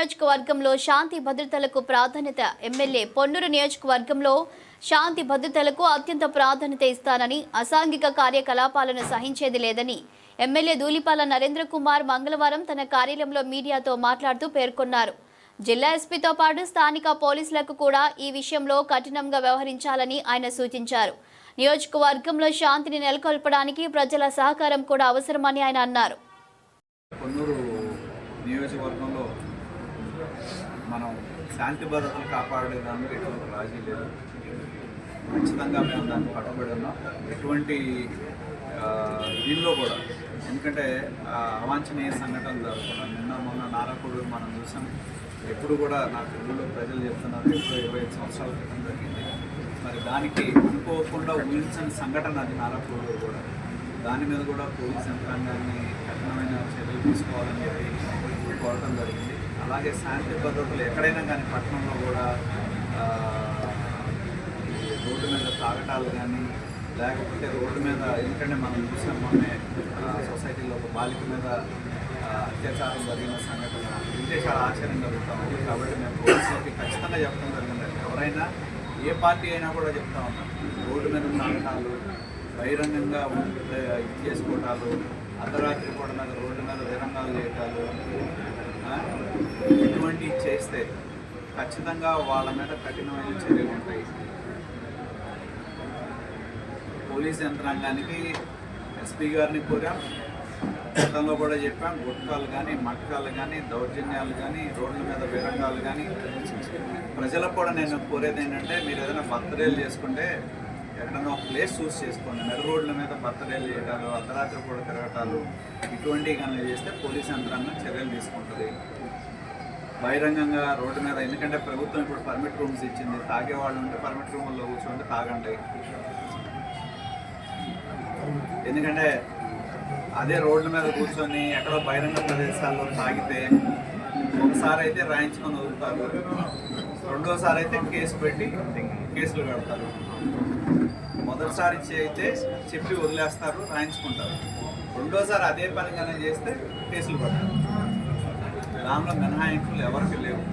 నియోజకవర్గంలో శాంతి భద్రతలకు ప్రాధాన్యత. ఎమ్మెల్యే పొన్నూరు నియోజకవర్గంలో శాంతి భద్రతలకు అత్యంత ప్రాధాన్యత ఇస్తానని, అసాంఘిక కార్యకలాపాలను సహించేది లేదని ఎమ్మెల్యే ధూళిపాల నరేంద్ర కుమార్ మంగళవారం తన కార్యాలయంలో మీడియాతో మాట్లాడుతూ పేర్కొన్నారు. జిల్లా ఎస్పీతో పాటు స్థానిక పోలీసులకు కూడా ఈ విషయంలో కఠినంగా వ్యవహరించాలని ఆయన సూచించారు. నియోజకవర్గంలో శాంతిని నెలకొల్పడానికి ప్రజల సహకారం కూడా అవసరమని ఆయన అన్నారు. పొన్నూరు నియోజకవర్గంలో మనం శాంతి భద్రతలు కాపాడేదానికి ఎటువంటి రాజీ లేదు. ఖచ్చితంగా మేము దాన్ని కట్టుబడి ఉన్నాం. ఎటువంటి దీనిలో కూడా ఎందుకంటే అవాంఛనీయ సంఘటనలు జరుగుతున్నాయి. నిన్న మొన్న నారాపూర్ మనం చూసాం. ఎప్పుడు కూడా నాకు ఊళ్ళో ప్రజలు చెప్తున్నారు, ఎప్పుడో 25 సంవత్సరాల క్రితం జరిగింది. మరి దానికి అనుకోకుండా ఊహించని సంఘటన అది నారాపూర్లో కూడా. దాని మీద కూడా పోలీస్ యంత్రాంగాన్ని కఠినమైన చర్యలు తీసుకోవాలని చెప్పి కోరడం జరిగింది. అలాగే శాంతి భద్రతలు ఎక్కడైనా కానీ పట్టణంలో కూడా రోడ్డు మీద తాగటాలు కానీ, లేకపోతే రోడ్డు మీద ఎందుకంటే మనం చూసాం మొన్నే సొసైటీలో ఒక బాలిక మీద అత్యాచారం జరిగిన సంఘటన ఇంటే చాలా ఆశ్చర్యం జరుగుతూ ఉంది. కాబట్టి మేము పోలీసులకి ఖచ్చితంగా చెప్పడం జరిగింది. ఎవరైనా ఏ పార్టీ అయినా కూడా చెప్తా ఉన్నాం, రోడ్డు మీద తాగటాలు, బహిరంగంగా ఇది చేసుకోవటాలు, అర్ధరాత్రి పూట మీద రోడ్డు మీద విరంగాలు చేయటాలు, ఇటువంటివి చేస్తే ఖచ్చితంగా వాళ్ళ మీద కఠినమైన చర్యలు ఉంటాయి. పోలీస్ యంత్రాంగానికి ఎస్పీ గారిని కోరాం, గతంలో కూడా చెప్పాం. గుట్కాలు కానీ, మట్కాలు కానీ, దౌర్జన్యాలు కానీ, రోడ్ల మీద విరంగాలు కానీ, ప్రజలకు కూడా నేను కోరేది ఏంటంటే, మీరు ఏదైనా బర్త్డేలు చేసుకుంటే ఎక్కడైనా ఒక ప్లేస్ చూస్ చేసుకోండి. నడు రోడ్ల మీద బర్త్డేలు చేయటాలు, అర్ధరాత్రి కూడా తిరగటాలు, ఇటువంటివి కానీ చేస్తే పోలీస్ యంత్రాంగం చర్యలు తీసుకుంటుంది. బహిరంగంగా రోడ్డు మీద, ఎందుకంటే ప్రభుత్వం ఇప్పుడు పర్మిట్ రూమ్స్ ఇచ్చింది. తాగేవాళ్ళు ఉంటే పర్మిట్ రూముల్లో కూర్చోండి, తాగండి. ఎందుకంటే అదే రోడ్ల మీద కూర్చొని ఎక్కడో బహిరంగ ప్రదేశాల్లో తాగితే ఒకసారి అయితే రాయించుకొని వదులుతారు, రెండోసారి అయితే కేసు పెట్టి కేసులు కడతారు. మొదటిసారి అయితే చెప్పి వదిలేస్తారు, రాయించుకుంటారు. రెండోసారి అదే పనిగానే చేస్తే కేసులు పడతారు. దానిలో మినహాయింపులు ఎవరికి లేవు.